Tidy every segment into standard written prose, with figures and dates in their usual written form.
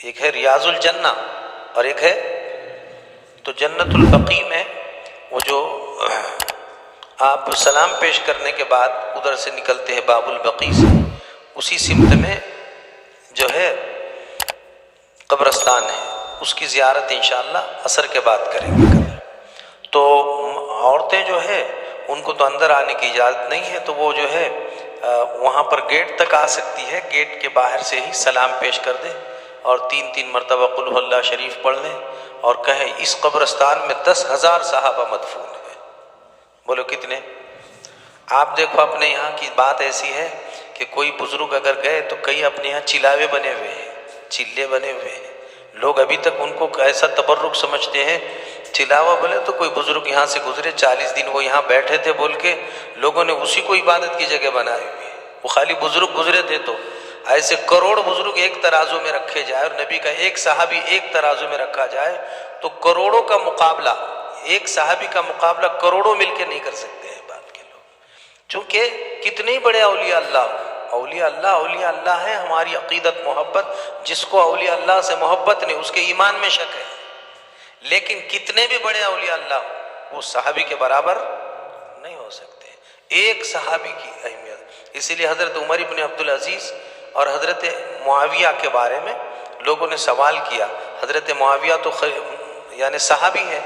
ایک ہے ریاض الجنہ اور ایک ہے تو جنت البقیع میں وہ جو آپ سلام پیش کرنے کے بعد ادھر سے نکلتے ہیں باب البقیع سے، اسی سمت میں جو ہے قبرستان ہے، اس کی زیارت انشاءاللہ عصر کے بعد کریں گے کل۔ تو عورتیں جو ہے ان کو تو اندر آنے کی اجازت نہیں ہے، تو وہ جو ہے وہاں پر گیٹ تک آ سکتی ہے، گیٹ کے باہر سے ہی سلام پیش کر دے اور 3 مرتبہ قل هو اللہ شریف پڑھ لیں اور کہیں اس قبرستان میں 10,000 صحابہ مدفون ہیں۔ بولو کتنے؟ آپ دیکھو اپنے یہاں کی بات ایسی ہے کہ کوئی بزرگ اگر گئے تو کئی اپنے یہاں چلاوے بنے ہوئے ہیں، چلے بنے ہوئے ہیں، لوگ ابھی تک ان کو ایسا تبرک سمجھتے ہیں۔ چلاوا بولے تو کوئی بزرگ یہاں سے گزرے 40 دن وہ یہاں بیٹھے تھے بول کے لوگوں نے اسی کو عبادت کی جگہ بنائی ہوئی ہے، وہ خالی بزرگ گزرے تھے۔ تو ایسے کروڑ بزرگ ایک ترازو میں رکھے جائے اور نبی کا ایک صحابی ایک ترازو میں رکھا جائے تو کروڑوں کا مقابلہ، ایک صحابی کا مقابلہ کروڑوں مل کے نہیں کر سکتے ہیں بات کے لوگ، چونکہ کتنے ہی بڑے اولیاء اولیاء اللہ ہیں۔ ہماری عقیدت محبت، جس کو اولیاء اللہ سے محبت نہیں اس کے ایمان میں شک ہے، لیکن کتنے بھی بڑے اولیاء اللہ وہ صحابی کے برابر نہیں ہو سکتے۔ ایک صحابی کی اہمیت، اسی لیے حضرت عمر ابن عبدالعزیز اور حضرت معاویہ کے بارے میں لوگوں نے سوال کیا۔ حضرت معاویہ تو یعنی صحابی ہے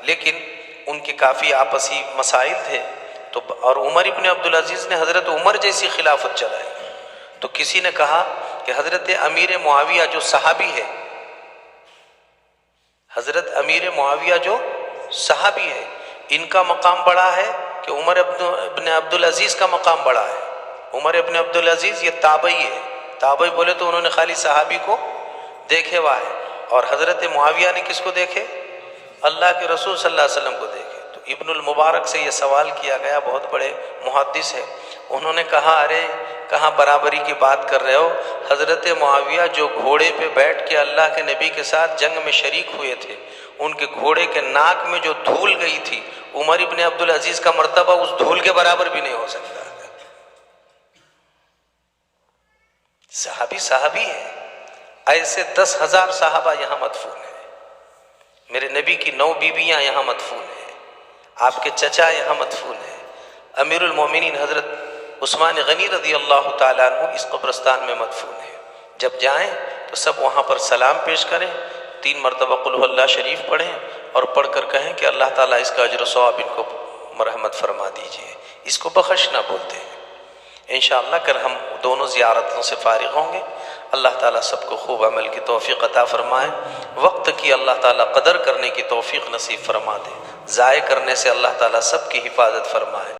لیکن ان کے کافی آپسی مسائل تھے، تو اور عمر ابن عبدالعزیز نے حضرت عمر جیسی خلافت چلائی، تو کسی نے کہا کہ حضرت امیر معاویہ جو صحابی ہے، حضرت امیر معاویہ جو صحابی ہے، ان کا مقام بڑا ہے کہ عمر ابن عبدالعزیز کا مقام بڑا ہے؟ عمر ابن عبدالعزیز یہ تابعی ہے، تابعی بولے تو انہوں نے خالی صحابی کو دیکھے ہوا ہے، اور حضرت معاویہ نے کس کو دیکھے؟ اللہ کے رسول صلی اللہ علیہ وسلم کو دیکھے۔ تو ابن المبارک سے یہ سوال کیا گیا، بہت بڑے محدث ہے، انہوں نے کہا ارے کہاں برابری کی بات کر رہے ہو؟ حضرت معاویہ جو گھوڑے پہ بیٹھ کے اللہ کے نبی کے ساتھ جنگ میں شریک ہوئے تھے، ان کے گھوڑے کے ناک میں جو دھول گئی تھی، عمر ابن عبدالعزیز کا مرتبہ اس دھول کے برابر بھی نہیں ہو سکتا۔ صحابی ہے۔ ایسے 10,000 صحابہ یہاں مدفون ہیں، میرے نبی کی 9 بیویاں یہاں مدفون ہیں، آپ کے چچا یہاں مدفون ہیں، امیر المومنین حضرت عثمان غنی رضی اللہ تعالیٰ عنہ اس قبرستان میں مدفون ہیں۔ جب جائیں تو سب وہاں پر سلام پیش کریں، 3 مرتبہ قل هو اللہ شریف پڑھیں اور پڑھ کر کہیں کہ اللہ تعالیٰ اس کا اجر و ثواب ان کو مرحمت فرما دیجئے۔ اس کو بخشنا بولتے ہیں۔ انشاءاللہ کل ہم دونوں زیارتوں سے فارغ ہوں گے۔ اللہ تعالیٰ سب کو خوب عمل کی توفیق عطا فرمائے، وقت کی اللہ تعالیٰ قدر کرنے کی توفیق نصیب فرما دے، ضائع کرنے سے اللہ تعالیٰ سب کی حفاظت فرمائے۔